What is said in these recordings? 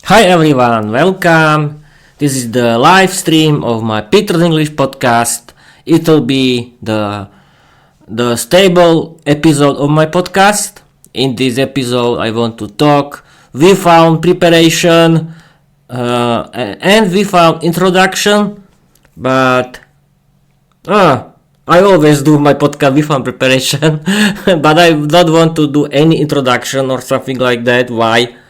Hi everyone, welcome. This is the live stream of my Peter's English podcast. It will be the stable episode of my podcast. In this episode, I want to talk we found preparation and we found introduction. But I always do my podcast we found preparation, but I don't want to do any introduction or something like that. Why?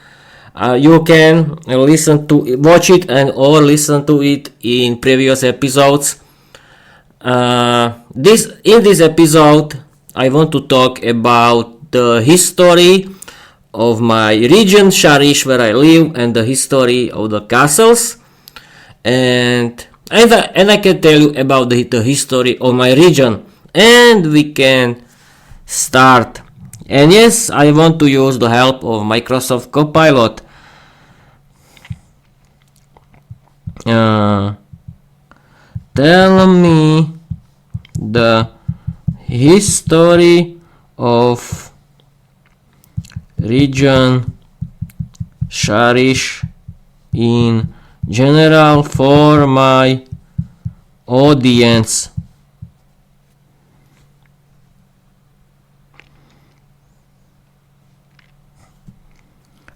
You can watch it or listen to it in previous episodes. In this episode, I want to talk about the history of my region Šariš, where I live, and the history of the castles, and I can tell you about the history of my region, and we can start. And yes, I want to use the help of Microsoft Copilot. Tell me the history of region Šariš in general for my audience.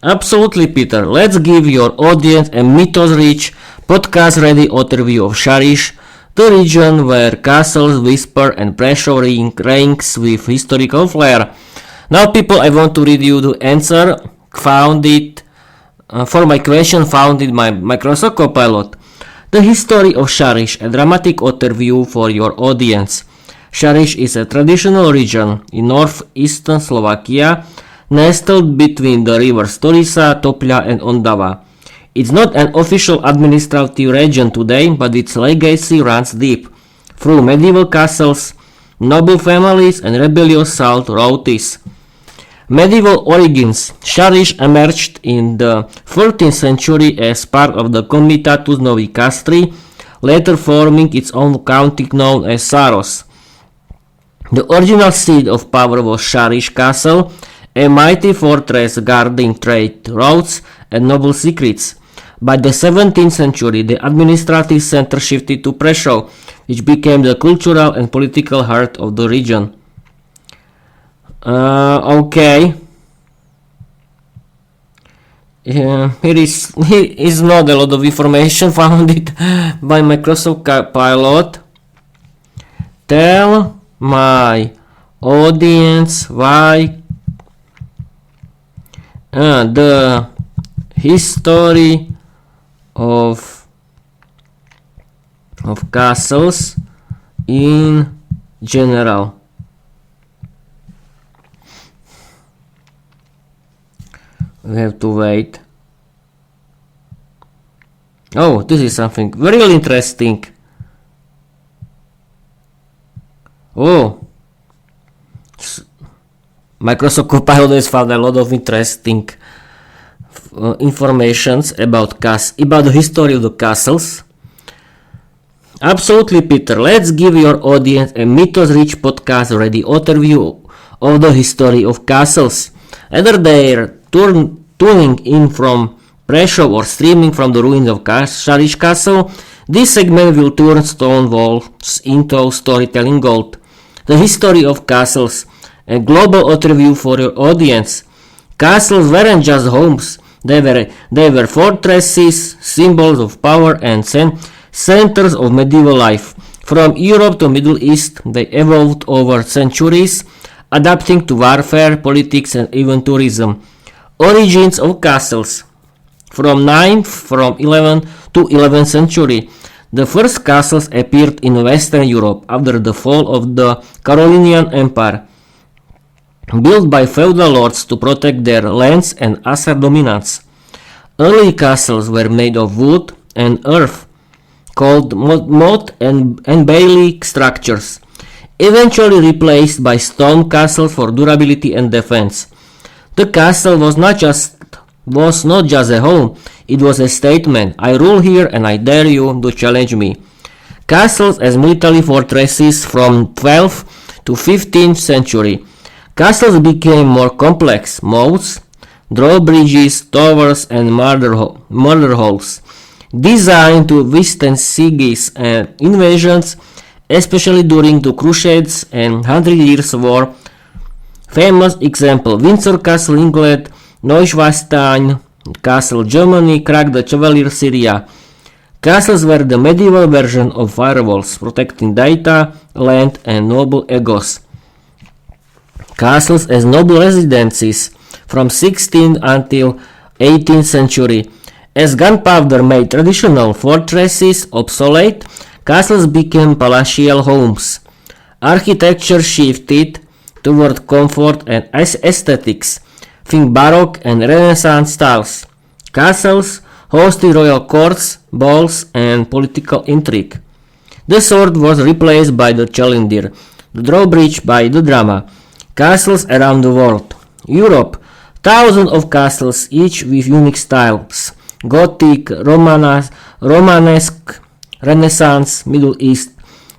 Absolutely, Peter. Let's give your audience a mythos-rich, podcast-ready overview of Šariš, the region where castles whisper and pressure ranks with historical flair. Now, people, I want to read you the answer for my question found in my Microsoft Copilot. The history of Šariš, a dramatic overview for your audience. Šariš is a traditional region in northeastern Slovakia, nestled between the rivers Torisa, Topľa and Ondava. It's not an official administrative region today, but its legacy runs deep, through medieval castles, noble families and rebellious salt royalties. Medieval origins. Šariš emerged in the 13th century as part of the Comitatus Novi Castri, later forming its own county known as Saros. The original seat of power was Šariš Castle, a mighty fortress guarding trade routes and noble secrets. By the 17th century, the administrative center shifted to Prešov, which became the cultural and political heart of the region. Okay. Here is not a lot of information found by Microsoft Copilot. Tell my audience why the history of castles in general. We have to wait. Oh, this is something very interesting. Oh, Microsoft Copilot has found a lot of interesting informations about the history of the castles. Absolutely, Peter. Let's give your audience a mythos-rich podcast-ready overview of the history of castles. Either they're tuning in from Prešov or streaming from the ruins of Šariš Castle, this segment will turn stone walls into storytelling gold. The history of castles, a global overview for your audience. Castles weren't just homes. They were fortresses, symbols of power and centers of medieval life. From Europe to Middle East, they evolved over centuries, adapting to warfare, politics and even tourism. Origins of castles. From 11th to 11th century, the first castles appeared in Western Europe after the fall of the Carolingian Empire, built by feudal lords to protect their lands and assert dominance. Early castles were made of wood and earth, called motte and bailey structures, eventually replaced by stone castles for durability and defense. The castle was not just a home, it was a statement. I rule here and I dare you to challenge me. Castles as military fortresses from 12th to 15th century. Castles became more complex. Moats, drawbridges, towers, and murder holes. Designed to withstand sieges and invasions, especially during the Crusades and Hundred Years' War. Famous example: Windsor Castle, England; Neuschwanstein Castle, Germany; Krag the Chevalier, Syria. Castles were the medieval version of firewalls, protecting data, land, and noble egos. Castles as noble residences from 16th until 18th century. As gunpowder made traditional fortresses obsolete, castles became palatial homes. Architecture shifted toward comfort and aesthetics. Think Baroque and Renaissance styles. Castles hosted royal courts, balls, and political intrigue. The sword was replaced by the challenger, the drawbridge by the drama. Castles around the world. Europe. Thousands of castles, each with unique styles. Gothic, Romanesque, Renaissance, Middle East.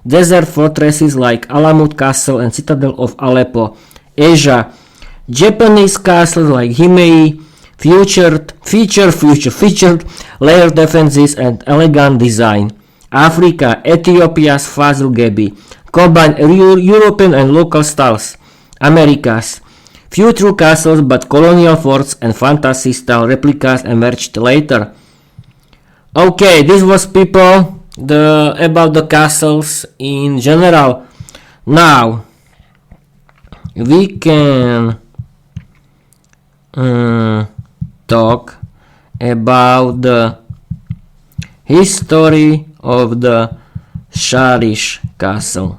Desert fortresses like Alamut Castle and Citadel of Aleppo. Asia. Japanese castles like Himei featured layered defenses and elegant design. Africa. Ethiopia's Fazl Gebi combined European and local styles. Americas. Few true castles, but colonial forts and fantasy style replicas emerged later. Okay, this was people about the castles in general. Now we can talk about the history of the Šariš castle.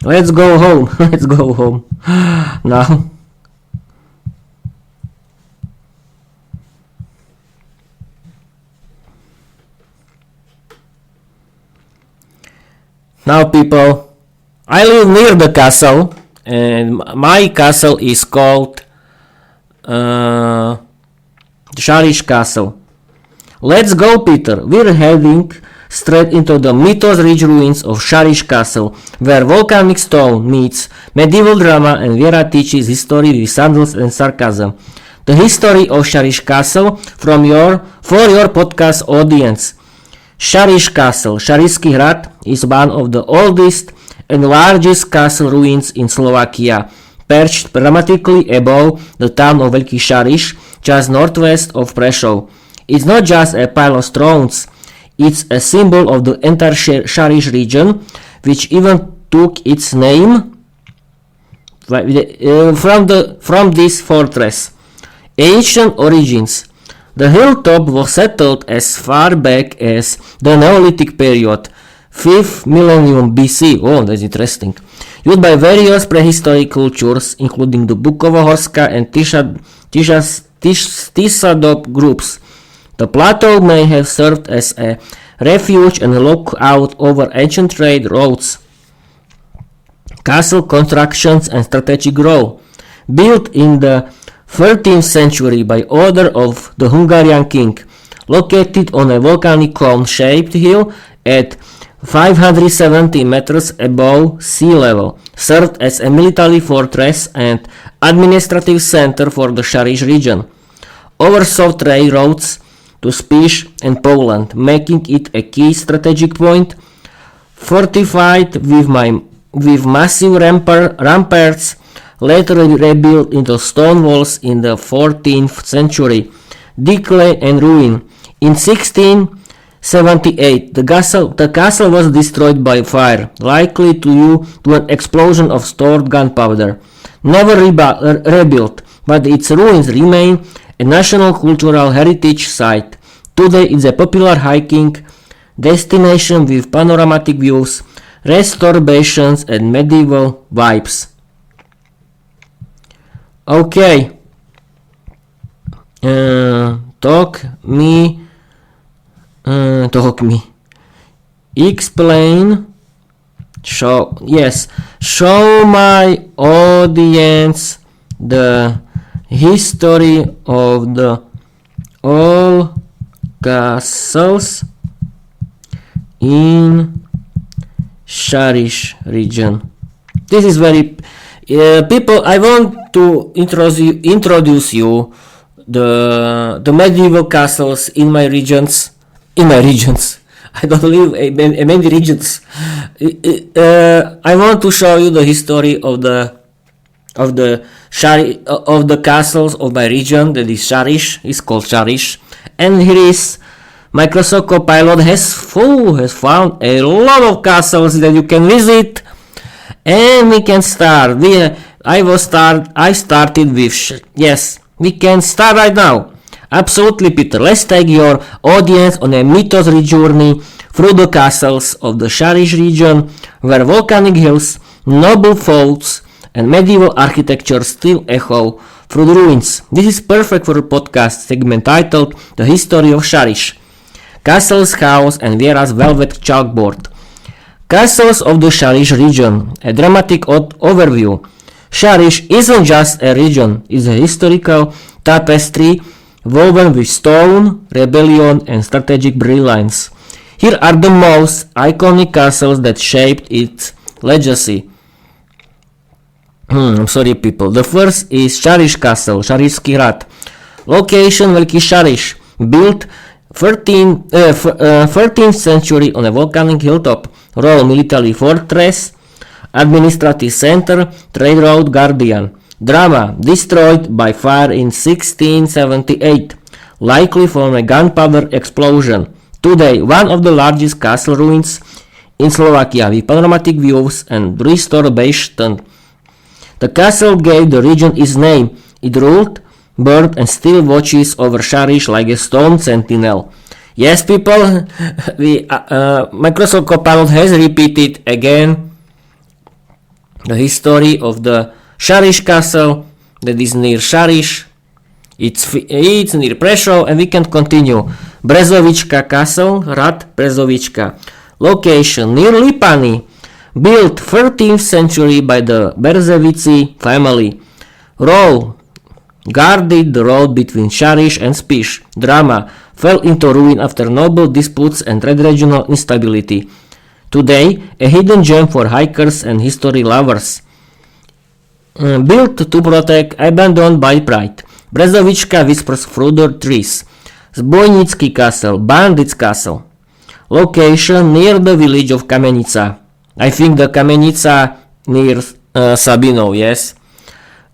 Let's go home. Let's go home now. Now, people, I live near the castle, and my castle is called Šariš Castle. Let's go, Peter. We're heading straight into the mythos-rich ruins of Šariš Castle, where volcanic stone meets medieval drama and Viera teaches history with sandals and sarcasm. The history of Šariš Castle for your podcast audience. Šariš Castle, Šarišský hrad, is one of the oldest and largest castle ruins in Slovakia, perched dramatically above the town of Veľký Šariš, just northwest of Prešov. It's not just a pile of stones, it's a symbol of the entire Šariš region, which even took its name from this fortress. Ancient origins. The hilltop was settled as far back as the Neolithic period, 5th millennium BC. Oh, that's interesting. Used by various prehistoric cultures, including the Bukovo-Horska and Tisadop groups. The plateau may have served as a refuge and lookout over ancient trade routes. Castle constructions and strategic role. Built in the 13th century by order of the Hungarian king, located on a volcanic cone-shaped hill at 570 meters above sea level, served as a military fortress and administrative center for the Šariš region. Oversaw trade routes to Spiš and Poland, making it a key strategic point. Fortified with massive ramparts, later rebuilt into stone walls in the 14th century. Decay and ruin. In 1678, the castle was destroyed by fire, likely due to an explosion of stored gunpowder. Never rebuilt, but its ruins remain a national cultural heritage site. Today it's a popular hiking destination with panoramic views, restorations, and medieval vibes. Okay, explain, show my audience the history of the all castles in Šariš region. This is very People, I want to introduce you the medieval castles in my regions. I don't live in many regions. I want to show you the history of the castles of my region. That is Šariš. It's called Šariš, and here is Microsoft Copilot has found a lot of castles that you can visit, and we can start. I started with yes. We can start right now. Absolutely, Peter. Let's take your audience on a mythos-rich journey through the castles of the Šariš region, where volcanic hills, noble feuds, and medieval architecture still echo through the ruins. This is perfect for a podcast segment titled The History of Šariš. Castles, House, and Viera's Velvet Chalkboard. Castles of the Šariš region. A dramatic overview. Šariš isn't just a region, it's a historical tapestry woven with stone, rebellion, and strategic brilliance. Here are the most iconic castles that shaped its legacy. I'm sorry, people. The first is Šariš Castle, Šarišský hrad. Location Veľký Šariš, built 13th century on a volcanic hilltop. Role military fortress, administrative center, trade route guardian. Drama destroyed by fire in 1678, likely from a gunpowder explosion. Today, one of the largest castle ruins in Slovakia with panoramic views and restored bastion. The castle gave the region its name. It ruled, burned, and still watches over Šariš like a stone sentinel. Yes, people, Microsoft Copilot has repeated again the history of the Šariš castle that is near Šariš. It's near Prešov, and we can continue. Brezovička castle, Hrad Brezovička. Location near Lipany. Built 13th century by the Berzevici family. Role guarded the road between Šariš and Spiš. Drama fell into ruin after noble disputes and regional instability. Today, a hidden gem for hikers and history lovers. Built to protect, abandoned by pride. Brezovička whispers through the trees. Zbojnický castle, Bandit's castle. Location near the village of Kamenica. I think the Kamenica near Sabinov, yes.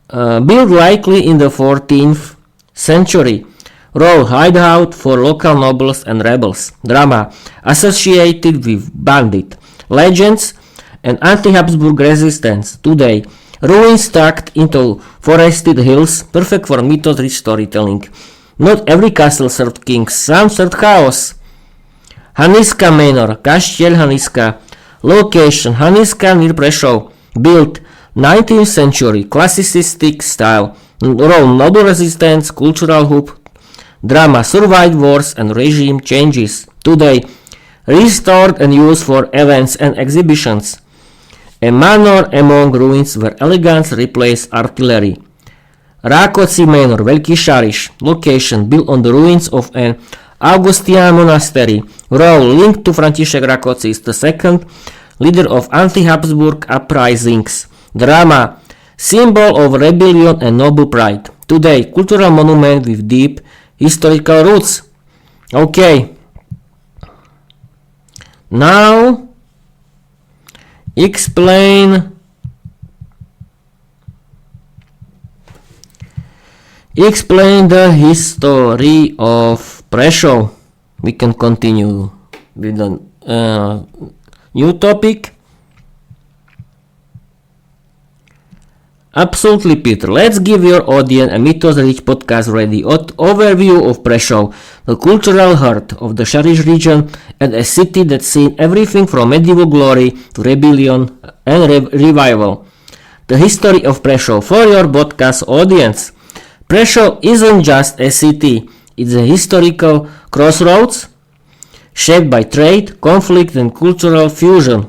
Built likely in the 14th century. Role hideout for local nobles and rebels. Drama associated with bandit. Legends and anti-Habsburg resistance. Today, ruins tucked into forested hills, perfect for mythos-rich storytelling. Not every castle served kings, some served chaos. Haniska Manor, Kaštiel Haniska. Location Haniska near Prešov. Built 19th century, classicistic style. Role noble resistance, cultural hub. Drama survived wars and regime changes. Today, restored and used for events and exhibitions. A manor among ruins where elegance replaced artillery. Rákóczi Manor, Veľký Šariš. Location built on the ruins of an Augustinian monastery. Role linked to František Rákóczi II, leader of anti-Habsburg uprisings. Drama symbol of rebellion and noble pride. Today, cultural monument with deep historical roots. Okay. Now explain the history of Prešov. We can continue with the new topic. Absolutely, Peter. Let's give your audience a mythos-rich podcast-ready overview of Prešov, the cultural heart of the Šariš region, and a city that's seen everything from medieval glory to rebellion and revival. The history of Prešov for your podcast audience. Prešov isn't just a city, it's a historical crossroads shaped by trade, conflict, and cultural fusion.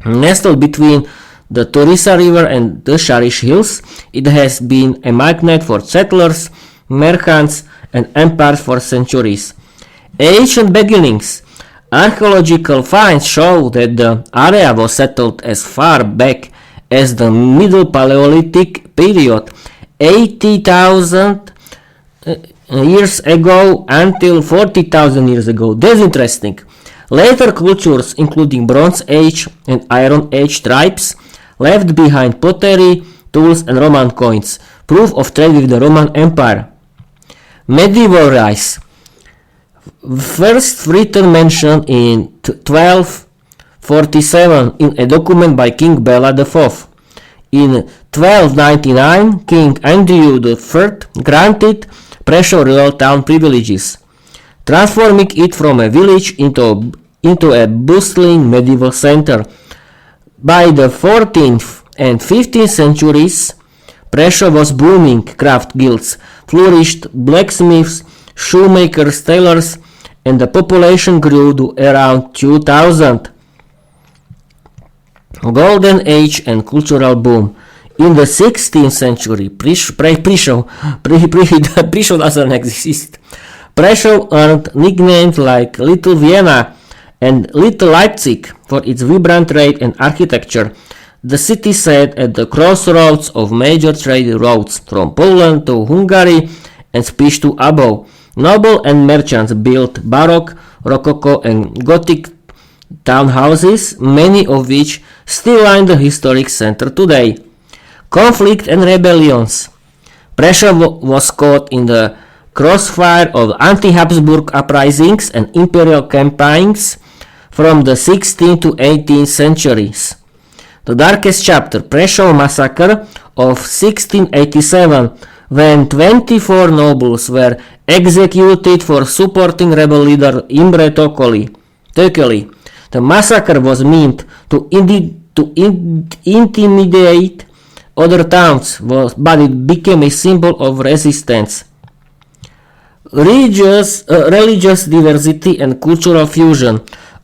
Nestled between the Turisa River and the Šariš Hills, it has been a magnet for settlers, merchants, and empires for centuries. Ancient beginnings. Archaeological finds show that the area was settled as far back as the Middle Paleolithic period, 80,000 years ago until 40,000 years ago. That's interesting. Later cultures, including Bronze Age and Iron Age tribes, left behind pottery, tools and Roman coins, proof of trade with the Roman Empire. Medieval rise. First written mention in 1247 in a document by King Bela IV. In 1299, King Andrew III granted Prešov royal town privileges, transforming it from a village into a bustling medieval center. By the 14th and 15th centuries, Prešov was booming. Craft guilds flourished, blacksmiths, shoemakers, tailors, and the population grew to around 2000. Golden Age and cultural boom. In the 16th century, Prešov doesn't exist. Prešov earned nicknames like Little Vienna and Little Leipzig for its vibrant trade and architecture. The city sat at the crossroads of major trade routes from Poland to Hungary and Spiš to Abo. Noble and merchants built Baroque, Rococo and Gothic townhouses, many of which still line the historic center today. Conflict and rebellions. Prešov was caught in the crossfire of anti-Habsburg uprisings and imperial campaigns from the 16th to 18th centuries. The darkest chapter, Prešov massacre of 1687, when 24 nobles were executed for supporting rebel leader Imre Tokely. The massacre was meant to intimidate other towns, but it became a symbol of resistance. Religious diversity and cultural fusion.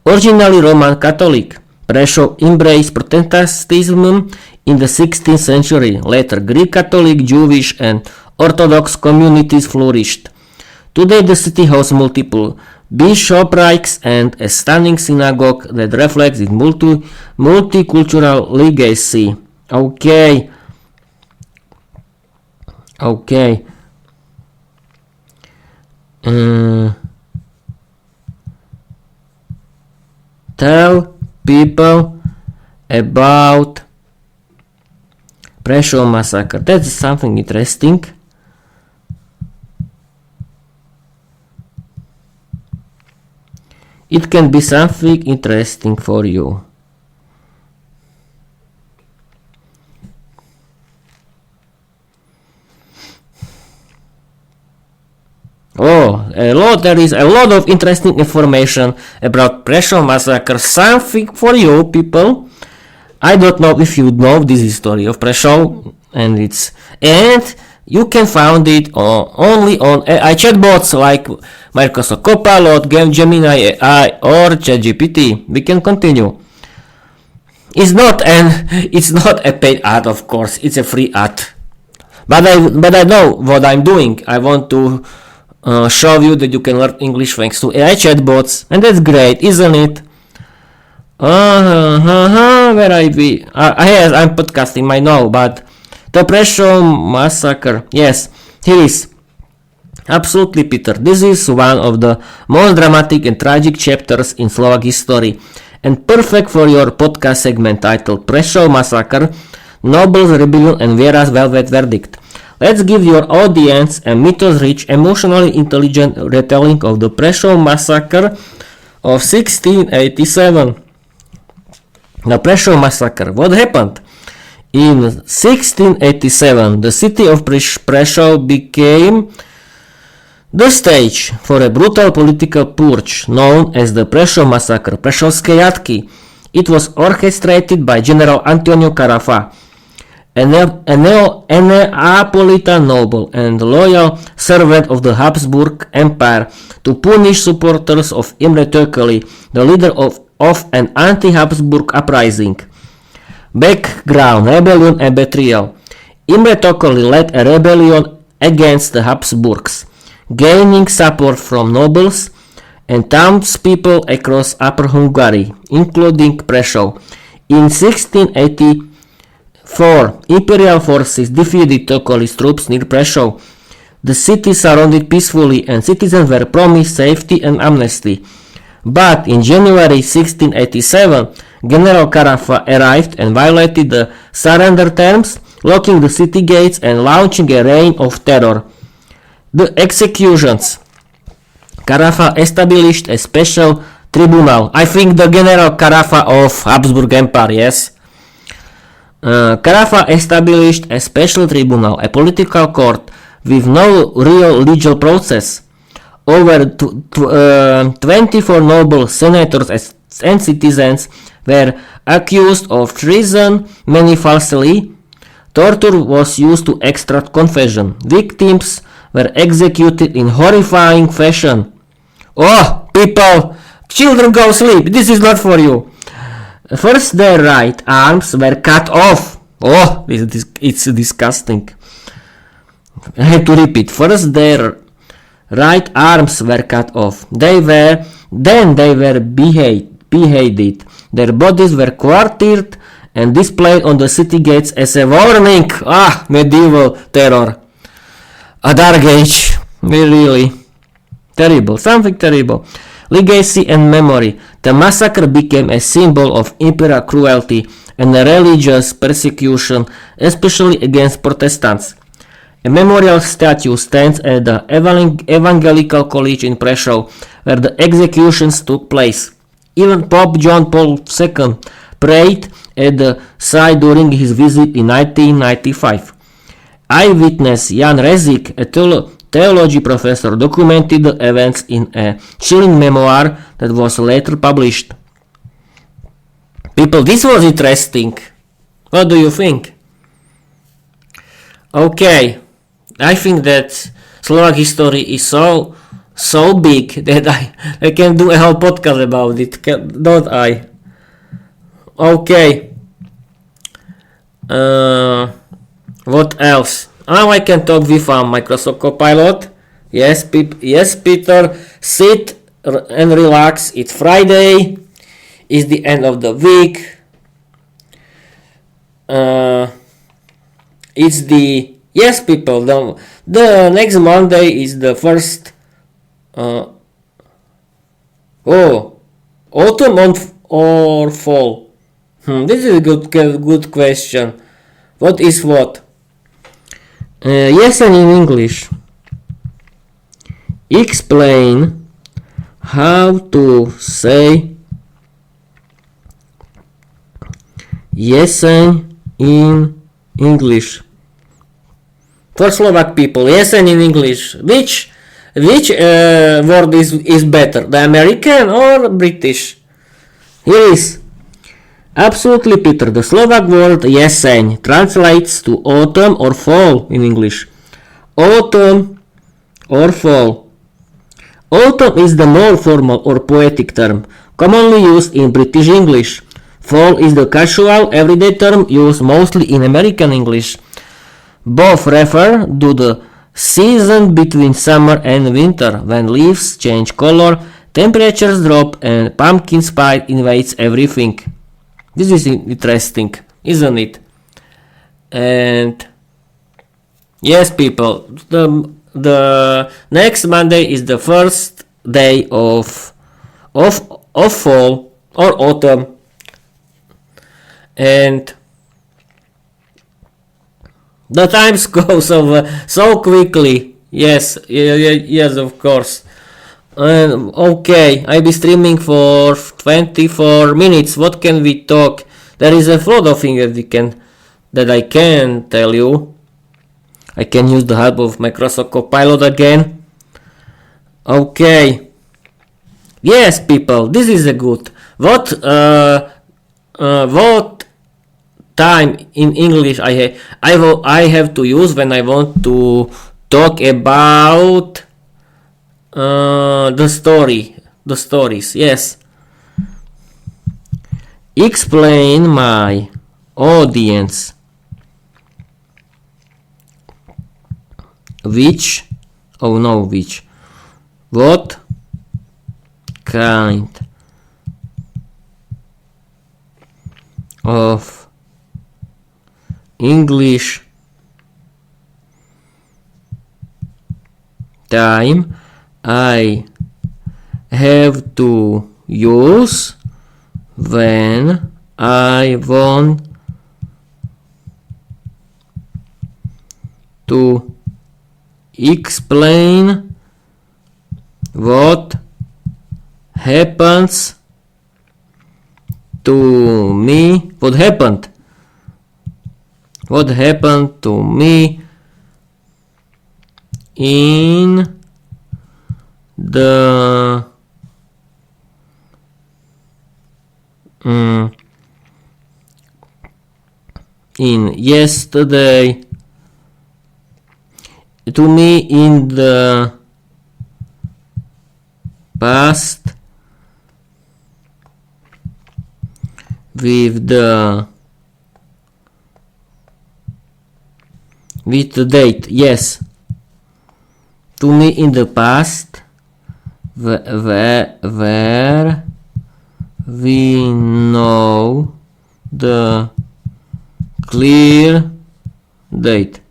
Originally Roman Catholic, Prešov embraced Protestantism in the 16th century. Later, Greek Catholic, Jewish, and Orthodox communities flourished. Today, the city hosts multiple bishoprics and a stunning synagogue that reflects its multicultural legacy. Okay. Tell people about Prešov massacre. That's something interesting. It can be something interesting for you. There is a lot of interesting information about Prešov massacre. Something for you people. I don't know if you know this history of Prešov, and you can find it only on AI chatbots like Microsoft Copilot, Gemini AI, or ChatGPT. We can continue. It's not a paid ad, of course. It's a free ad. But I know what I'm doing. I want to show you that you can learn English thanks to AI chatbots, and that's great, isn't it? Where I be? Yes, I'm podcasting, I know, but the Prešov massacre. Yes, here is. Absolutely, Peter. This is one of the most dramatic and tragic chapters in Slovak history, and perfect for your podcast segment titled Prešov Massacre, Nobles Rebellion and Viera's Velvet Verdict. Let's give your audience a mythos-rich, emotionally intelligent retelling of the Prešov Massacre of 1687. The Prešov Massacre. What happened? In 1687, the city of Prešov became the stage for a brutal political purge known as the Prešov Massacre, Prešovské jatky. It was orchestrated by General Antonio Carafa, a Neapolitan noble and loyal servant of the Habsburg Empire, to punish supporters of Imre Tokely, the leader of an anti-Habsburg uprising. Background: rebellion and betrayal. Imre Tokely led a rebellion against the Habsburgs, gaining support from nobles and townspeople across Upper Hungary, including Prešov. In 1684, 4. Imperial forces defeated Tokoli's troops near Prešov. The city surrounded peacefully and citizens were promised safety and amnesty. But in January 1687, General Carafa arrived and violated the surrender terms, locking the city gates and launching a reign of terror. The executions. Carafa established a special tribunal. I think the General Carafa of Habsburg Empire, yes. Carafa established a special tribunal, a political court with no real legal process. Over 24 noble senators and citizens were accused of treason, many falsely. Torture was used to extract confession. Victims were executed in horrifying fashion. Oh, people! Children, go sleep! This is not for you! First, their right arms were cut off. Oh, it's disgusting. I have to repeat. First, their right arms were cut off. Then they were beheaded. Their bodies were quartered and displayed on the city gates as a warning. Ah, medieval terror. A dark age. Really. Terrible. Something terrible. Legacy and memory. The massacre became a symbol of imperial cruelty and a religious persecution, especially against Protestants. A memorial statue stands at the Evangelical College in Prešov, where the executions took place. Even Pope John Paul II prayed at the site during his visit in 1995. Eyewitness Jan Rezik, a theology professor, documented the events in a chilling memoir that was later published. People, this was interesting. What do you think? Okay, I think that Slovak history is so big that I can do a whole podcast about it, don't I? Okay. What else? Now I can talk with Microsoft Copilot. Yes, Peter, sit and relax. It's Friday. It's the end of the week. Yes, people. The next Monday is the first. Autumn or fall? This is a good question. What is what? Yes, and in English. Explain how to say yesen in English. For Slovak people, yesen in English. Which word is better? The American or British? Here is. Absolutely, Peter. The Slovak word jesen translates to autumn or fall in English. Autumn or fall. Autumn is the more formal or poetic term, commonly used in British English. Fall is the casual, everyday term used mostly in American English. Both refer to the season between summer and winter, when leaves change color, temperatures drop, and pumpkin spice invades everything. This is interesting, isn't it? And yes, people, the next Monday is the first day of fall or autumn, and the times go so quickly. Yes, of course. Okay, I'll be streaming for 24 minutes. What can we talk? There is a lot of things that I can tell you. I can use the help of Microsoft Copilot again. Okay. Yes, people, this is a good. What time in English I have to use when I want to talk about the stories, yes. Explain my audience what kind of English time I have to use when I want to explain what happens to me, what happened to me in the in yesterday, to me in the past with the date. Yes, to me in the past where we know the clear date.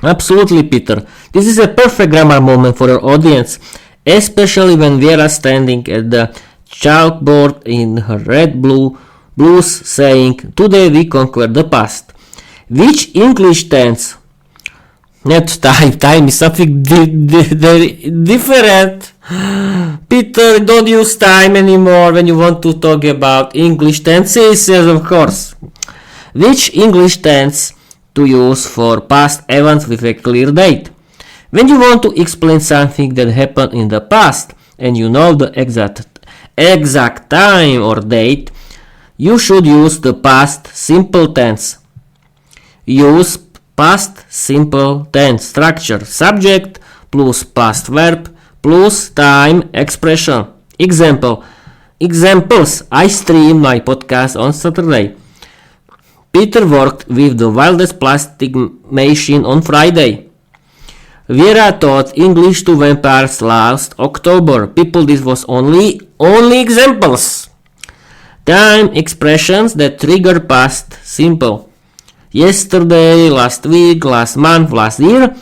Absolutely, Peter. This is a perfect grammar moment for your audience, especially when Viera standing at the chalkboard in her red blues saying, "Today we conquer the past." Which English tense? Not time. Time is something different. Peter, don't use time anymore when you want to talk about English tenses, yes, of course. Which English tense to use for past events with a clear date? When you want to explain something that happened in the past and you know the exact time or date, you should use the past simple tense. Use past simple tense structure: subject plus past verb plus time expression. Examples: I streamed my podcast on Saturday. Peter worked with the wildest plastic machine on Friday. Viera taught English to vampires last October. People, this was only examples. Time expressions that trigger past simple: yesterday, last week, last month, last year,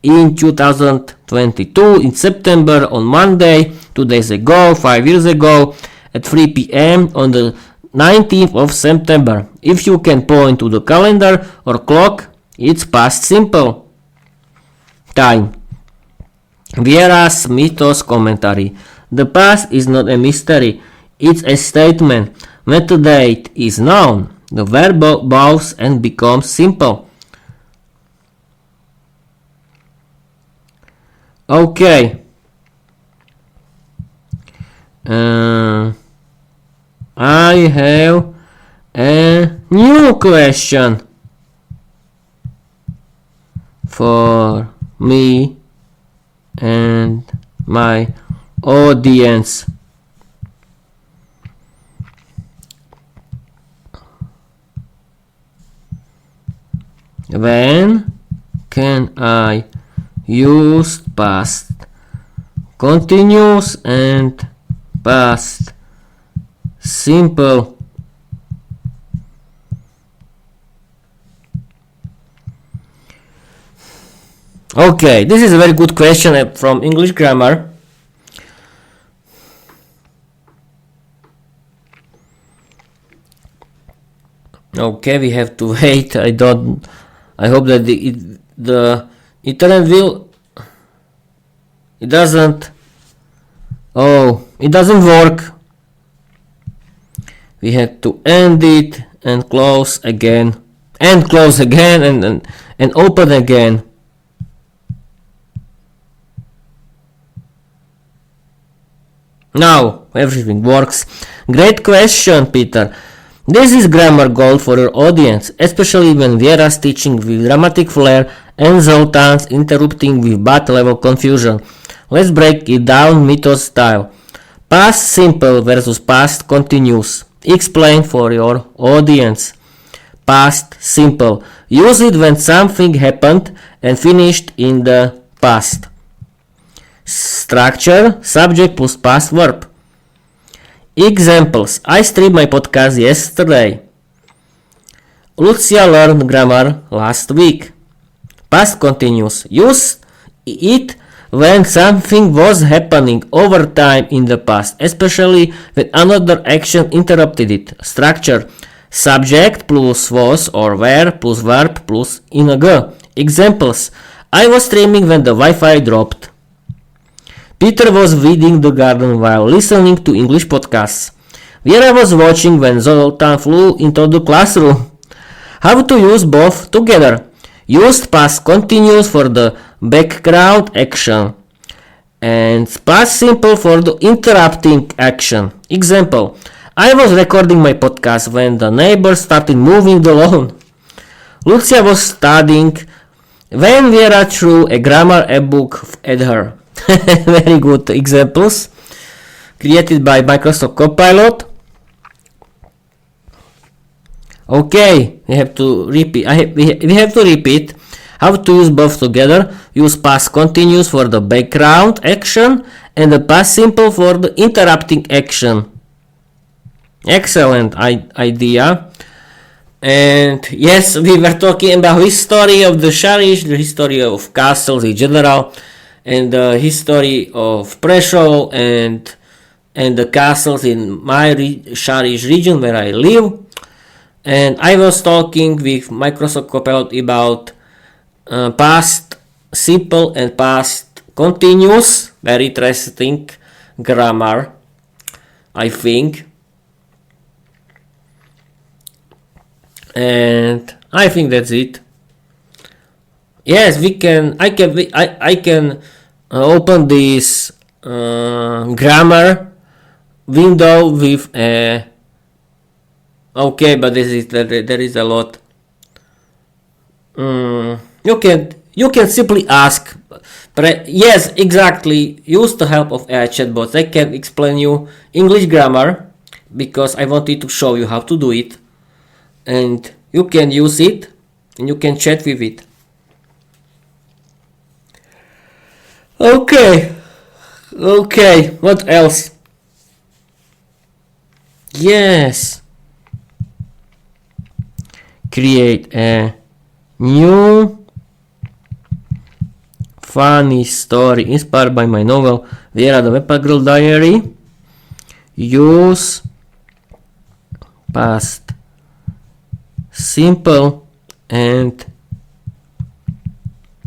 in 2022, in September, on Monday, 2 days ago, 5 years ago, at 3 p.m. on the 19th of September. If you can point to the calendar or clock, it's past simple. Time. Viera's mythos commentary. The past is not a mystery, it's a statement. When the date is known, the verb bows and becomes simple. Okay. I have a new question for me and my audience. When can I use past continuous and past simple? Okay, this is a very good question from English grammar. Okay, we have to wait. I hope that the internet will. It doesn't. Oh, it doesn't work. We have to end it and close again, and close again, and open again. Now everything works. Great question, Peter. This is grammar gold for your audience, especially when Viera's teaching with dramatic flair and Zoltan's interrupting with bat level confusion. Let's break it down mythos style. Past simple versus past continuous. Explain for your audience. Past simple. Use it when something happened and finished in the past. Structure, subject plus past verb. Examples. I streamed my podcast yesterday. Lucia learned grammar last week. Past continuous. Use it when something was happening over time in the past, especially when another action interrupted it. Structure. Subject plus was or were plus verb plus ing. Examples. I was streaming when the Wi-Fi dropped. Peter was weeding the garden while listening to English podcasts. Viera was watching when Zoltan flew into the classroom. How to use both together. Used past continuous for the background action and past simple for the interrupting action. Example. I was recording my podcast when the neighbor started moving the lawn. Lucia was studying when Viera threw a grammar book at her. Very good examples created by Microsoft Copilot. Okay, we have to repeat. We have to repeat how to use both together. Use past continuous for the background action and the past simple for the interrupting action. Excellent idea. And yes, we were talking about history of the Šariš, the history of castles in general, and the history of Prešov and the castles in my Šariš region where I live. And I was talking with Microsoft Copilot about past simple and past continuous. Very interesting grammar, I think. And I think that's it. Yes, I can open this grammar window with a. Okay, but there is a lot. You can simply ask. Yes, exactly. Use the help of AI chatbots. I can explain you English grammar because I wanted to show you how to do it, and you can use it and you can chat with it. Okay. What else? Yes. Create a new funny story inspired by my novel Viera the Vampire Girl Diary. Use past simple and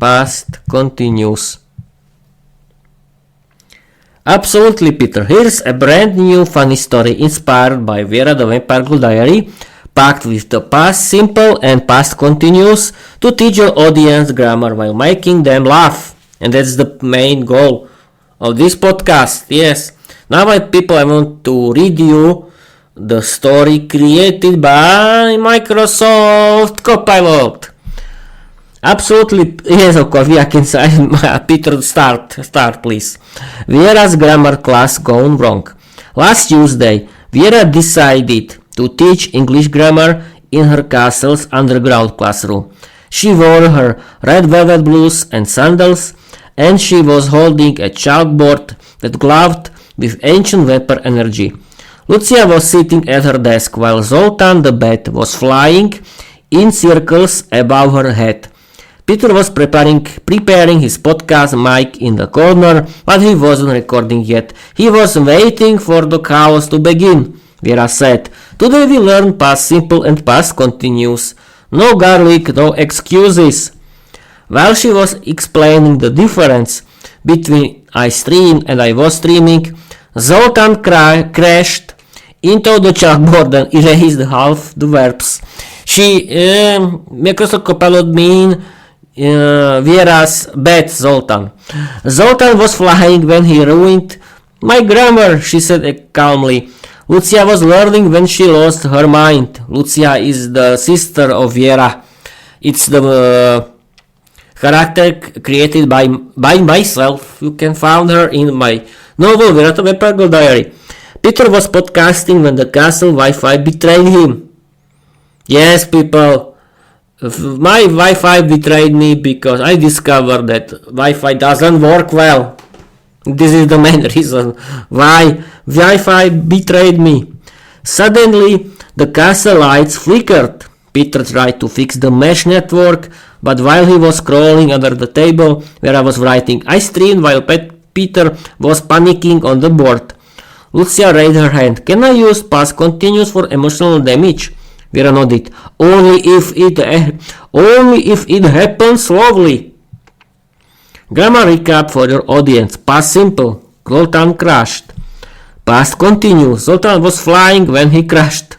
past continuous. Absolutely, Peter. Here's a brand new funny story inspired by Viera the Vampire Girl Diary, packed with the past simple and past continuous to teach your audience grammar while making them laugh. And that's the main goal of this podcast. Yes. Now, my people, I want to read you the story created by Microsoft Copilot. Absolutely, yes, of course, I can say, Peter, start, please. Viera's grammar class gone wrong. Last Tuesday, Viera decided to teach English grammar in her castle's underground classroom. She wore her red velvet blouse and sandals, and she was holding a chalkboard that glowed with ancient vampire energy. Lucia was sitting at her desk while Zoltan the bat was flying in circles above her head. Peter was preparing his podcast mic in the corner, but he wasn't recording yet. He was waiting for the chaos to begin. Viera said, "Today we learn past simple and past continuous. No garlic, no excuses." While she was explaining the difference between I streamed and I was streaming, Zoltan crashed into the chalkboard and erased half the verbs. Microsoft Copilot Viera's bet Zoltan. Zoltan was flying when he ruined my grammar, she said calmly. Lucia was learning when she lost her mind. Lucia is the sister of Viera. It's the character created by myself. You can find her in my novel Viera the Vampire Girl Diary. Peter was podcasting when the castle Wi-Fi betrayed him. Yes, people. My Wi-Fi betrayed me because I discovered that Wi-Fi doesn't work well. This is the main reason why Wi-Fi betrayed me. Suddenly, the castle lights flickered. Peter tried to fix the mesh network, but while he was crawling under the table where I was writing, I streamed while Peter was panicking on the board. Lucia raised her hand. Can I use past continuous for emotional damage? Vera nodded. Only if it happens slowly. Grammar recap for your audience. Past simple. Zoltan crashed. Past continuous. Zoltan was flying when he crashed.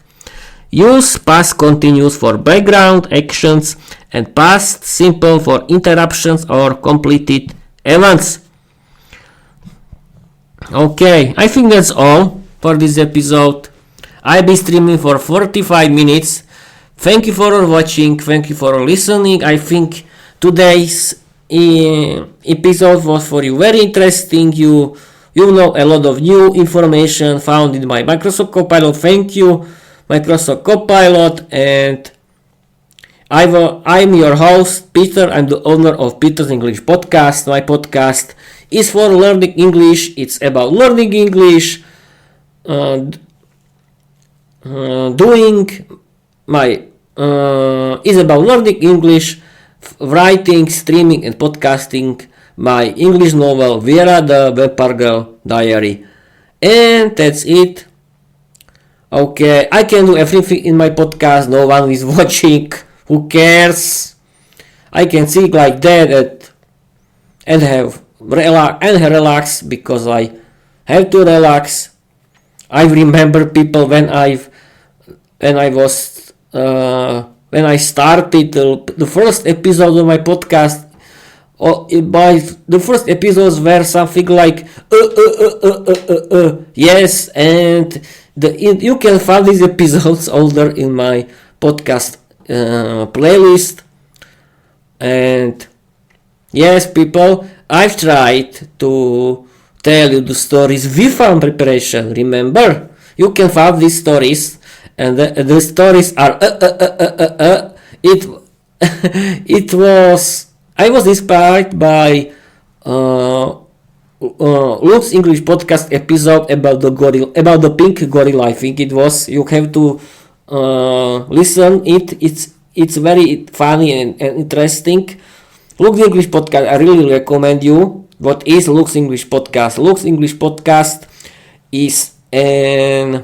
Use past continuous for background actions and past simple for interruptions or completed events. Okay, I think that's all for this episode. I'll be streaming for 45 minutes. Thank you for watching. Thank you for listening. I think today's episode was for you very interesting. You know a lot of new information found in my Microsoft Copilot. Thank you, Microsoft Copilot. And I'm your host, Peter. I'm the owner of Peter's English Podcast. My podcast is for learning English. It's about learning English, is about learning English, writing, streaming, and podcasting my English novel Viera the Vampire Girl Diary. And that's it. Okay, I can do everything in my podcast. No one is watching. Who cares? I can think like that and relax because I have to relax. I remember people when I started the first episode of my podcast. The first episodes were something like yes, and you can find these episodes older in my podcast playlist. And yes, people, I've tried to tell you the stories without preparation. Remember, you can find these stories, and the stories are I was inspired by Luke's English podcast episode about the pink gorilla. I think it was. You have to listen it. It's very funny and interesting. Luke's English podcast. I really recommend you. What is Luke's English podcast? Luke's English podcast is an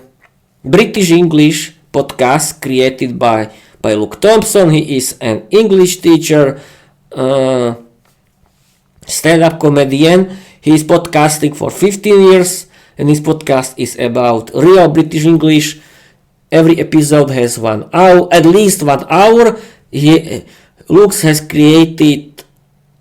British English podcast created by Luke Thompson. He is an English teacher, stand-up comedian. He is podcasting for 15 years, and his podcast is about real British English. Every episode has 1 hour, at least 1 hour. Luke has created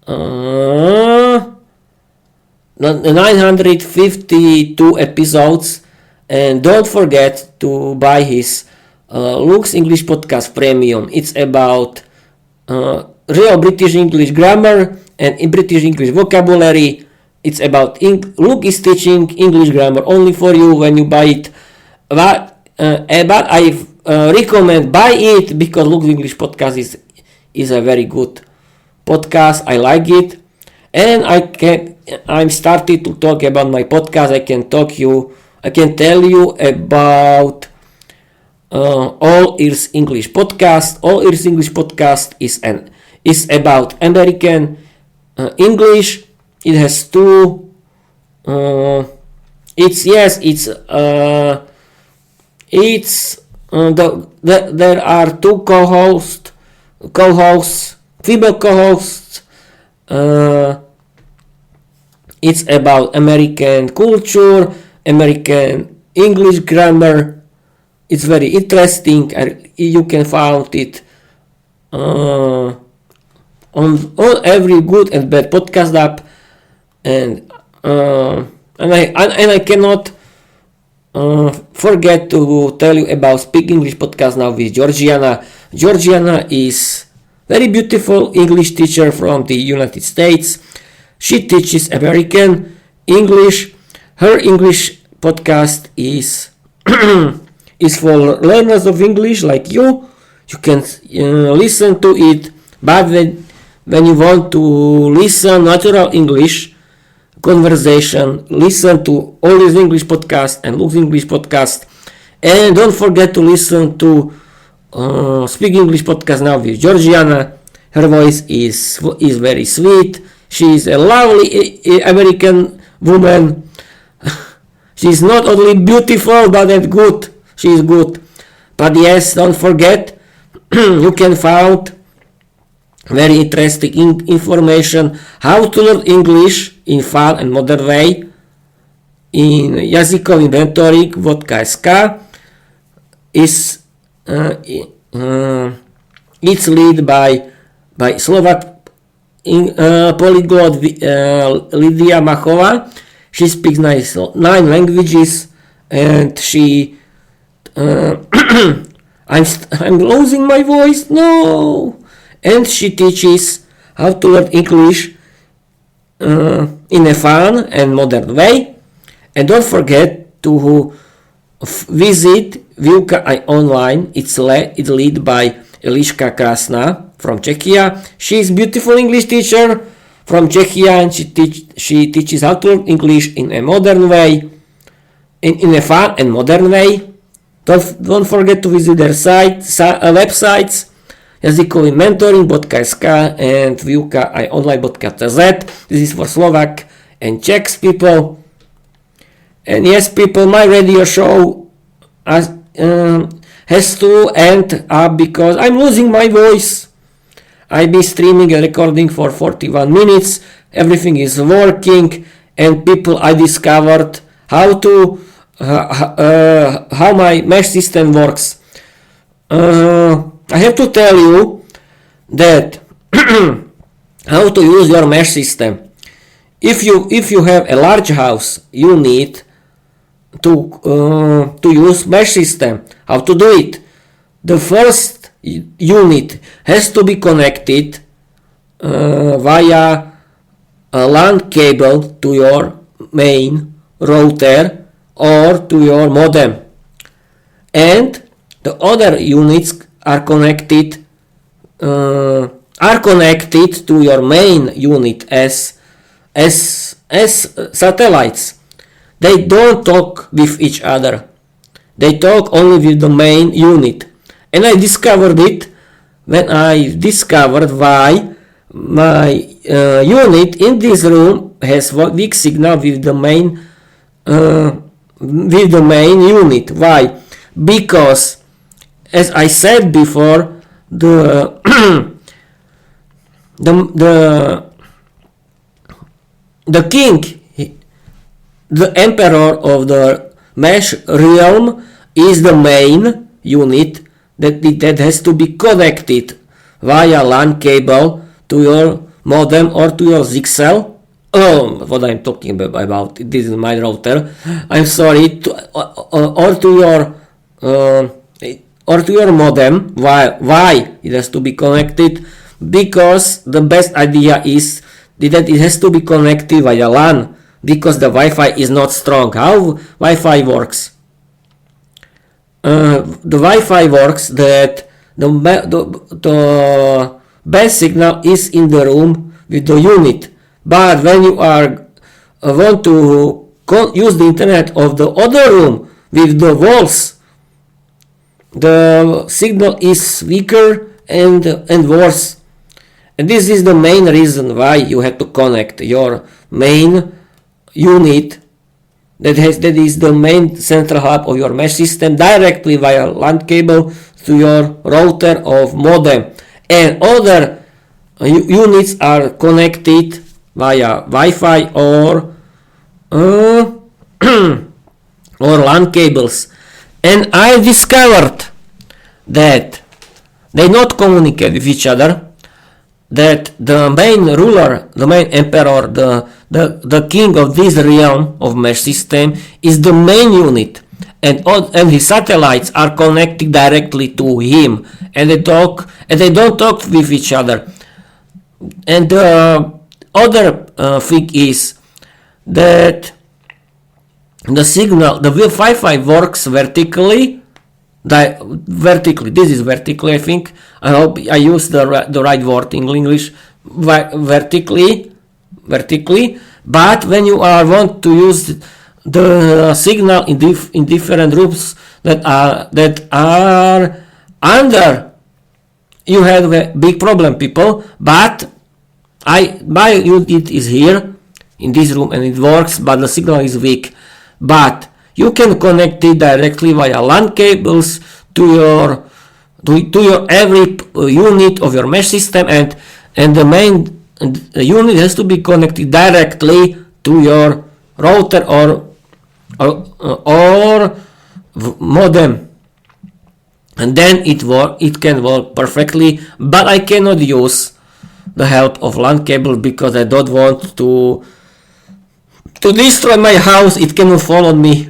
952 episodes, and don't forget to buy his Luke's English Podcast Premium. It's about real British English grammar and British English vocabulary. It's about Luke is teaching English grammar only for you when you buy it. But I recommend buy it because Luke's English Podcast is a very good podcast. I like it, and I'm started to talk about my podcast. I can tell you about All Ears English Podcast. All Ears English Podcast is about American English. It has two. There are two co-hosts, female co-hosts. It's about American culture, American English grammar. It's very interesting. You can find it on every good and bad podcast app, and I cannot forget to tell you about Speak English podcast now with Georgiana. Georgiana is very beautiful English teacher from the United States. She teaches American English. Her English podcast is for learners of English like you. You can listen to it, but when you want to listen natural English, conversation. Listen to all these English podcasts and Look English podcast. And don't forget to listen to Speak English podcast now with Georgiana. Her voice is very sweet. She is a lovely American woman. She's not only beautiful but good. She is good. But yes, don't forget, you can find very interesting information how to learn English in fun and modern way in jazykový mentoring.sk. It's led by Slovak polyglot Lidia Machova. She speaks 9 languages, and she I'm losing my voice. No. And she teaches how to learn English in a fun and modern way. And don't forget to visit Výuka aj online. It's led by Eliška Krasná from Czechia. She is beautiful English teacher from Czechia, and she teaches how to learn English in a modern way, in a fun and modern way. Don't forget to visit their websites jazykový mentoring.sk and výuka aj online.cz. This is for Slovak and Czech people. And yes, people, my radio show has to end up because I'm losing my voice. I've been streaming and recording for 41 minutes. Everything is working, and people, I discovered how my mesh system works. I have to tell you that how to use your mesh system. If you have a large house, you need to use mesh system. How to do it? The first unit has to be connected via a LAN cable to your main router or to your modem, and the other units are connected to your main unit as satellites. They don't talk with each other. They talk only with the main unit. And I discovered it when I discovered why my unit in this room has weak signal with the main unit. Why? Because, as I said before, the king, the emperor of the mesh realm, is the main unit that has to be connected via LAN cable to your modem or to your Zixel. Oh, what I'm talking about, this is my router. I'm sorry, or to your modem. Why it has to be connected? Because the best idea is that it has to be connected via LAN, because the Wi-Fi is not strong. How Wi-Fi works? The Wi-Fi works that the best signal is in the room with the unit, but when you want to use the internet of the other room with the walls, the signal is weaker and worse. And this is the main reason why you have to connect your main unit that is the main central hub of your mesh system directly via LAN cable to your router of modem, and other units are connected via Wi-Fi or LAN cables. And I discovered that they not communicate with each other, that the main ruler, the main emperor, the king of this realm of mesh system is the main unit, and his satellites are connected directly to him, and they don't talk with each other. And the other thing is that the signal, the Wi-Fi works vertically. This is vertically, I think. I hope I use the right word in English. Vertically, But when you want to use the signal in different rooms that are under, you have a big problem, people. But my unit is here in this room and it works, but the signal is weak. But you can connect it directly via LAN cables to your every unit of your mesh system, and the main unit has to be connected directly to your router or modem, and then it can work perfectly. But I cannot use the help of LAN cable because I don't want to destroy my house. It cannot follow me.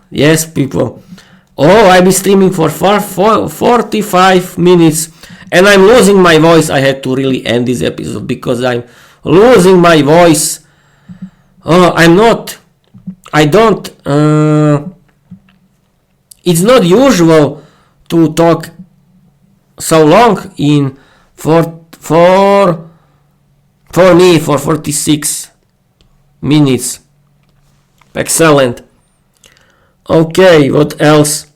Yes, people. Oh, I've been streaming for 45 minutes and I'm losing my voice. I had to really end this episode because I'm losing my voice. It's not usual to talk so long for me for 46 minutes. Excellent. Okay, what else?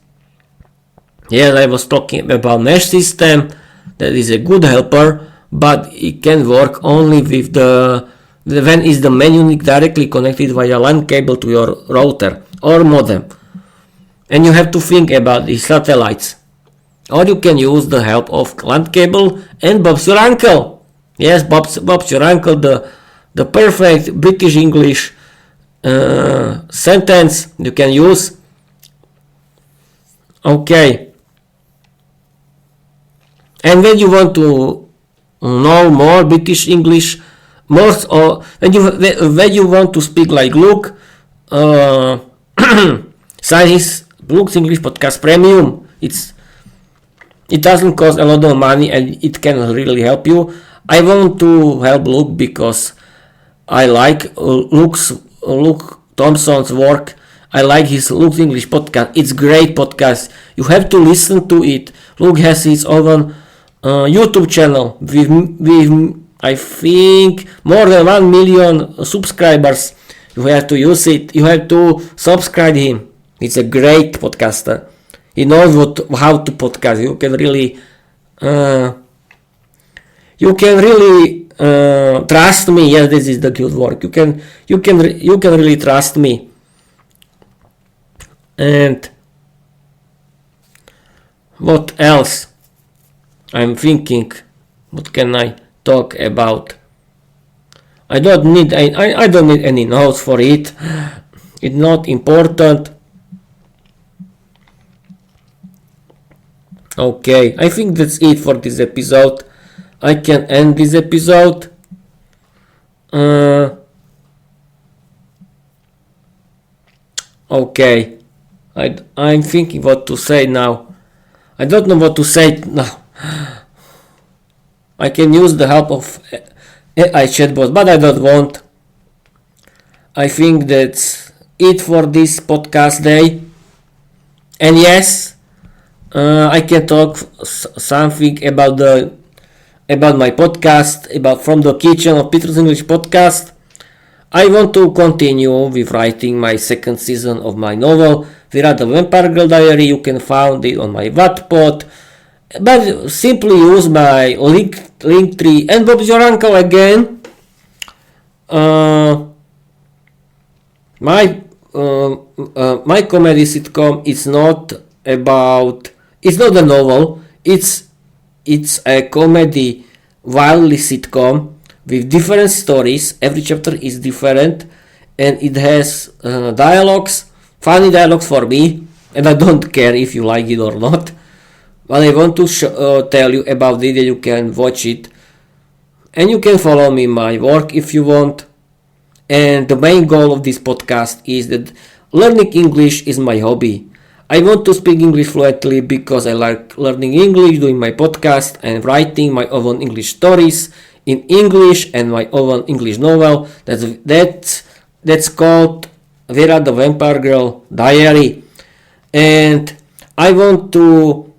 Yes, I was talking about mesh system. That is a good helper, but it can work only with when is the main unit directly connected via LAN cable to your router or modem. And you have to think about the satellites. Or you can use the help of LAN cable and Bob's your uncle. Yes, Bob's your uncle, the perfect British English sentence you can use. Okay. And when you want to know more British English, when you want to speak like Luke, sign his Luke's English Podcast Premium. It doesn't cost a lot of money and it can really help you. I want to help Luke because I like Luke Thompson's work. I like his Luke's English podcast. It's great podcast. You have to listen to it. Luke has his own YouTube channel with I think more than 1 million subscribers. You have to use it. You have to subscribe him. It's a great podcaster. He knows how to podcast. You can really trust me. Yes, this is the good work. You can really trust me. And what else? I'm thinking, what can I talk about? I don't need any notes for it. It's not important. Okay, I think that's it for this episode. I can end this episode. Okay, I'm thinking what to say now. I don't know what to say now. I can use the help of AI chatbot, but I don't want. I think that's it for this podcast day. And yes, I can talk something about my podcast, about From the Kitchen of Peter's English Podcast. I want to continue with writing my second season of my novel, Viera the Vampire Girl Diary. You can find it on my Wattpad, but simply use my link tree. And Bob's your uncle again. My comedy sitcom is not a novel. It's a comedy wildly sitcom with different stories. Every chapter is different and it has dialogues, funny dialogues for me, and I don't care if you like it or not, but I want to tell you about it and you can watch it and you can follow me in my work if you want. And the main goal of this podcast is that learning English is my hobby. I want to speak English fluently because I like learning English, doing my podcast and writing my own English stories in English and my own English novel. That's called Viera the Vampire Girl Diary. And I want to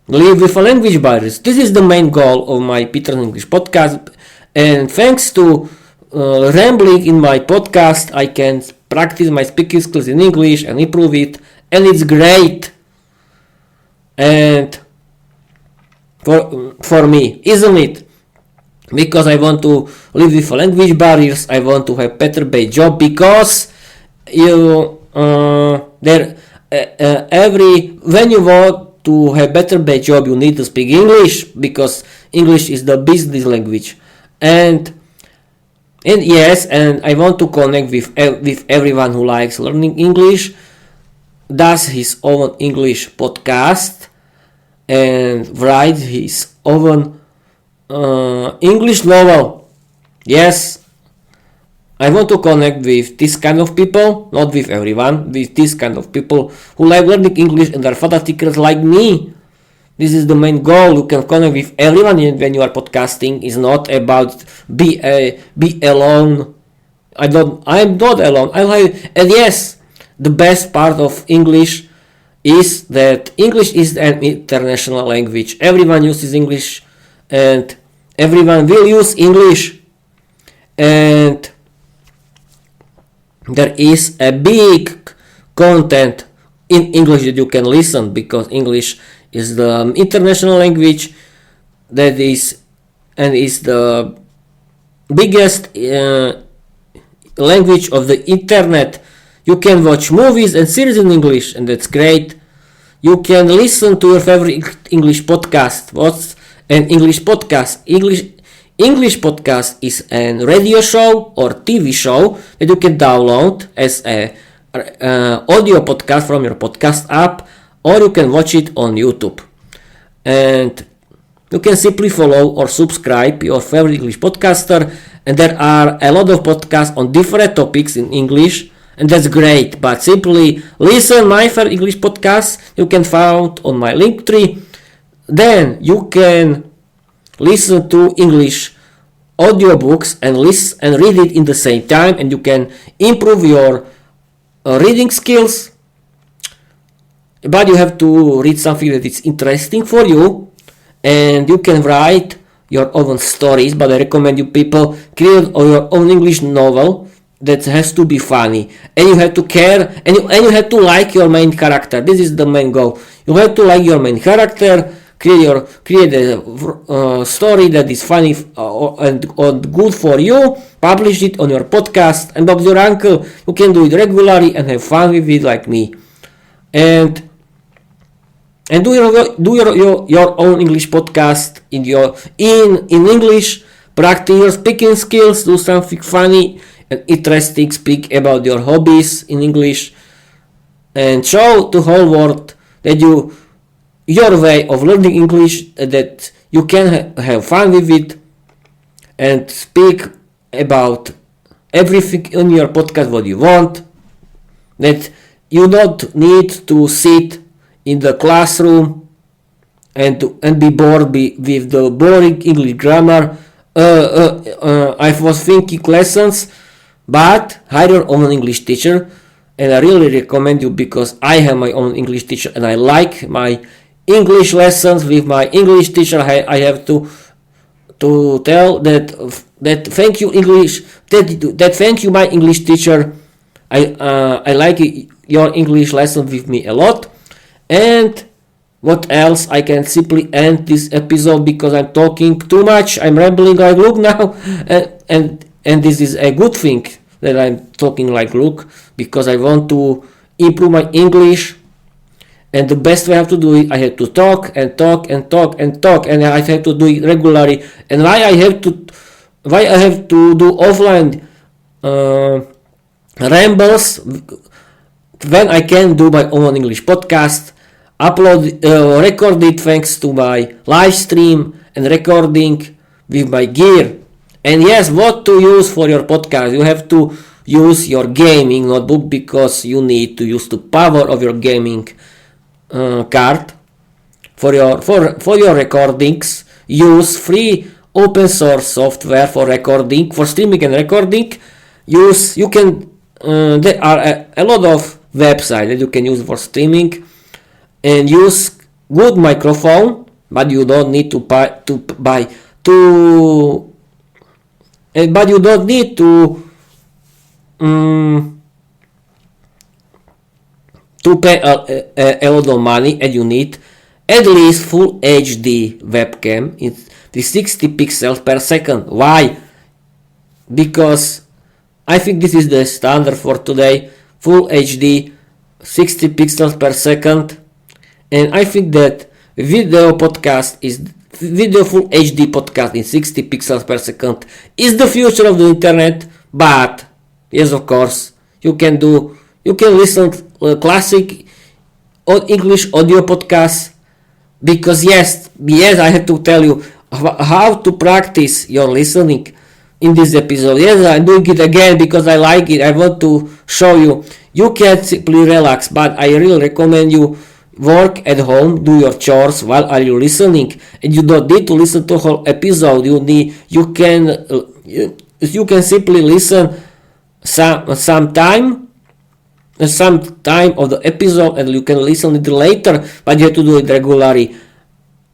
live with a language barriers. This is the main goal of my Peter's English podcast. And thanks to rambling in my podcast, I can practice my speaking skills in English and improve it, and it's great. And for me, isn't it? Because I want to live with language barriers, I want to have better paid job, because you when you want to have better paid job, you need to speak English, because English is the business language. And yes, and I want to connect with everyone who likes learning English, does his own English podcast, and writes his own English novel. Yes, I want to connect with this kind of people, not with everyone, with this kind of people who like learning English and are fanatics like me. This is the main goal. You can connect with everyone when you are podcasting. It's not about be alone. I'm not alone. And yes, the best part of English is that English is an international language. Everyone uses English, and everyone will use English. And there is a big content in English that you can listen, because English is the international language that is the biggest language of the internet. You can watch movies and series in English, and that's great. You can listen to your favorite English podcast. What's an English podcast? English podcast is a radio show or TV show that you can download as a audio podcast from your podcast app, or you can watch it on YouTube. And you can simply follow or subscribe your favorite English podcaster, and there are a lot of podcasts on different topics in English, and that's great. But simply listen my favorite English podcast you can find on my Linktree. Then you can listen to English audiobooks and listen and read it in the same time, and you can improve your reading skills. But you have to read something that is interesting for you, and you can write your own stories. But I recommend you people create your own English novel that has to be funny, and you have to care, and you have to like your main character. This is the main goal. You have to like your main character. Create a story that is funny and good for you. Publish it on your podcast, and Bob's your uncle. You can do it regularly and have fun with it like me. And do your own English podcast in English. Practice your speaking skills. Do something funny and interesting. Speak about your hobbies in English, and show the whole world that your way of learning English, that you can have fun with it, and speak about everything in your podcast what you want. That you don't need to sit in the classroom and be bored with the boring English grammar. I was thinking lessons, but hire your own English teacher, and I really recommend you, because I have my own English teacher and I like my English lessons with my English teacher. I have to tell that thank you English, that thank you my English teacher. I like your English lesson with me a lot. And what else? I can simply end this episode because I'm talking too much. I'm rambling like Luke now, and this is a good thing that I'm talking like Luke, because I want to improve my English. And the best way I have to do it, I have to talk and talk and talk and talk, and I have to do it regularly. And why I have to do offline rambles when I can do my own English podcast, record it thanks to my live stream and recording with my gear. And yes, what to use for your podcast? You have to use your gaming notebook, because you need to use the power of your gaming card for your recordings. Use free open source software for recording, for streaming and recording. There are a lot of websites that you can use for streaming, and use good microphone, but you don't need to buy but you don't need to pay a lot of money, and you need at least full HD webcam with 60 pixels per second. Why? Because I think this is the standard for today, full HD 60 pixels per second, and I think that video full HD podcast in 60 pixels per second is the future of the internet. But yes, of course, you can listen classic English audio podcasts, because yes, I have to tell you how to practice your listening in this episode. Yes, I'm doing it again because I like it. I want to show you. You can simply relax, but I really recommend you work at home, do your chores while are you listening, and you don't need to listen to the whole episode. You can simply listen some time of the episode, and you can listen it later, but you have to do it regularly.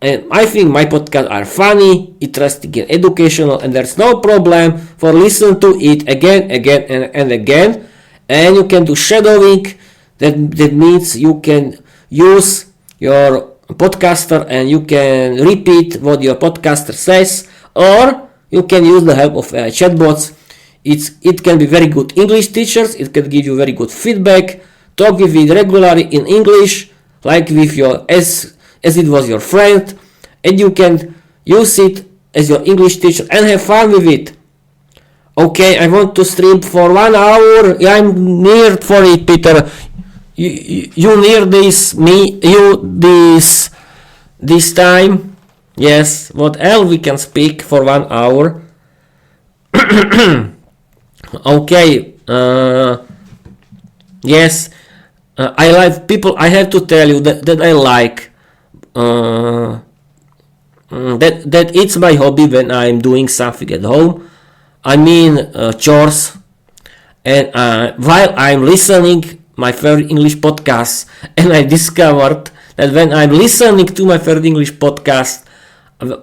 And I think my podcasts are funny, interesting, and educational, and there's no problem for listening to it again and again. And you can do shadowing. That means you can use your podcaster and you can repeat what your podcaster says, or you can use the help of chatbots. It can be very good English teachers. It can give you very good feedback. Talk with it regularly in English, like with your as it was your friend, and you can use it as your English teacher and have fun with it. Okay, I want to stream for 1 hour. I'm near for it, Peter. You near this time? Yes. What else we can speak for 1 hour? Okay. Yes. I like people. I have to tell you that I like that it's my hobby when I'm doing something at home. I mean chores, and while I'm listening my favorite English podcast, and I discovered that when I'm listening to my favorite English podcast,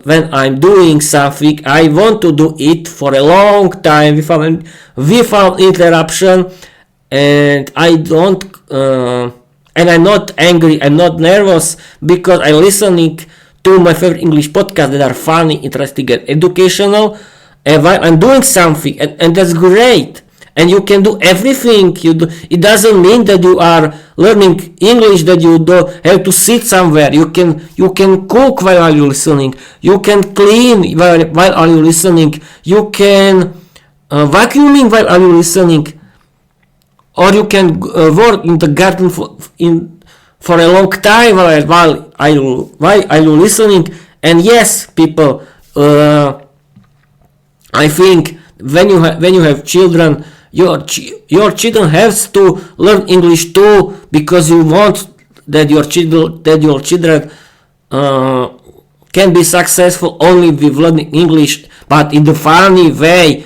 when I'm doing something, I want to do it for a long time without interruption, and I don't and I'm not angry, I'm not nervous, because I'm listening to my favorite English podcasts that are funny, interesting, and educational, and while I'm doing something, and that's great. And you can do everything. It doesn't mean that you are learning English, that you don't have to sit somewhere. You can cook while are you listening. You can clean while are you listening. You can vacuuming while are you listening. Or you can work in the garden for a long time while are you listening. And yes, people, I think when you have children, your children have to learn English too, because you want that your children can be successful only with learning English, but in the funny way.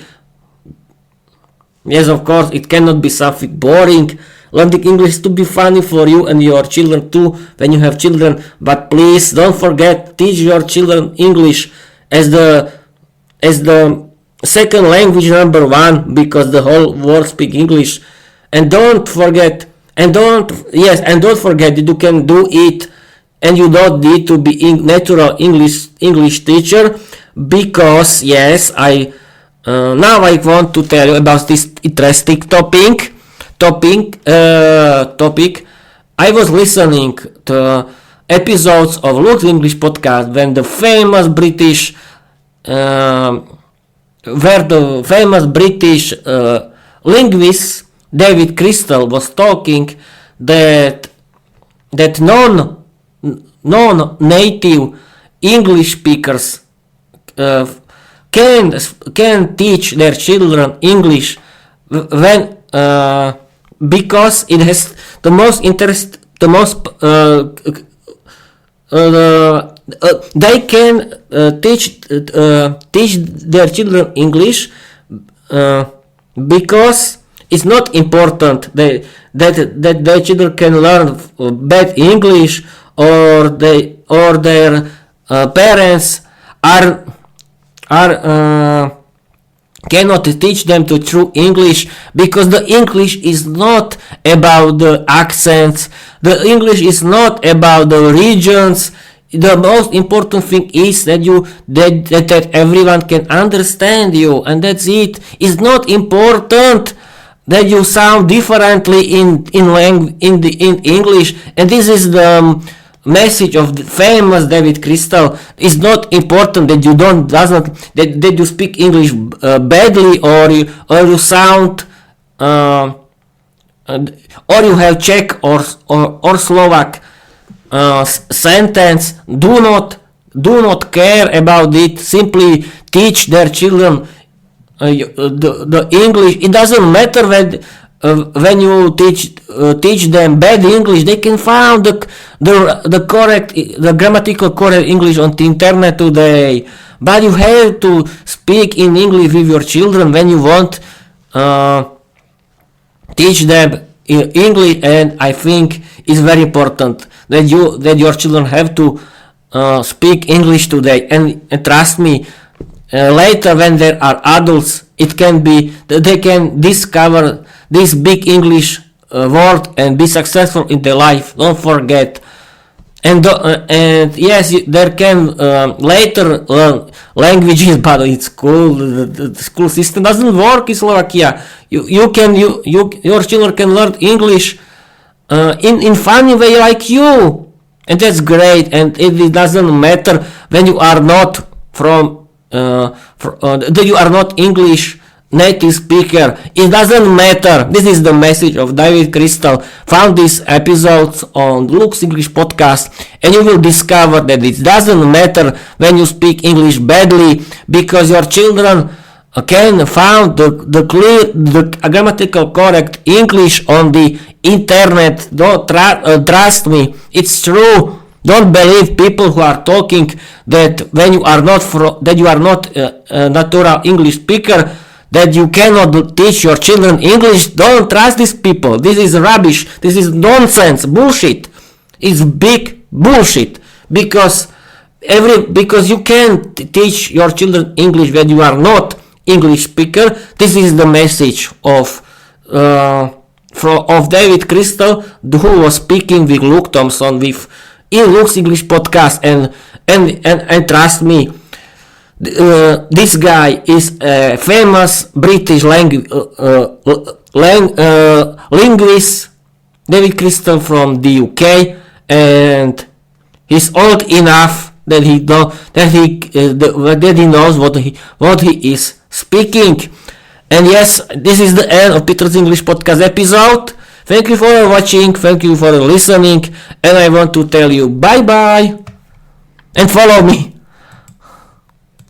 Yes, of course, it cannot be something boring. Learning English to be funny for you and your children too when you have children. But please don't forget, teach your children English as the second language number one, because the whole world speak English. And don't forget that you can do it, and you don't need to be natural English teacher, because yes, now I want to tell you about this interesting topic. I was listening to episodes of Luke's English podcast when the famous British linguist David Crystal was talking that non-native English speakers can teach their children English when because it has the most interest, they can teach their children English because it's not important that their children can learn bad English, or their parents are cannot teach them to true English, because the English is not about the accents, the English is not about the regions. The most important thing is that that everyone can understand you, and that's it. It's not important that you sound differently in English, and this is the message of the famous David Crystal. It's not important that that you speak English badly, or you sound or you have Czech or Slovak sentence. Do not care about it. Simply teach their children the English. It doesn't matter when you teach them bad English. They can find the grammatical correct English on the internet today. But you have to speak in English with your children when you want teach them English. And I think it's very important that your children have to speak English today. And trust me, later when they are adults, it can be that they can discover this big English word and be successful in their life. Don't forget. And yes, there can later learn languages, but in school, the school system doesn't work in Slovakia. Your children can learn English in funny way like you, and that's great. And it doesn't matter when you are not that you are not English native speaker. It doesn't matter. This is the message of David Crystal. Found these episodes on Luke's English podcast, and you will discover that it doesn't matter when you speak English badly, because your children can find the grammatical correct English on the internet. Don't trust me, it's true. Don't believe people who are talking that when you are not a natural English speaker, that you cannot teach your children English. Don't trust these people. This is rubbish. This is nonsense, bullshit. It's big bullshit, because you can't teach your children English when you are not English speaker. This is the message of David Crystal, who was speaking with Luke Thompson in Luke's English podcast, and trust me, this guy is a famous British linguist, David Crystal from the UK, and he's old enough that he knows what he is speaking. And yes, this is the end of Peter's English podcast episode. Thank you for watching, thank you for listening, and I want to tell you bye bye, and follow me.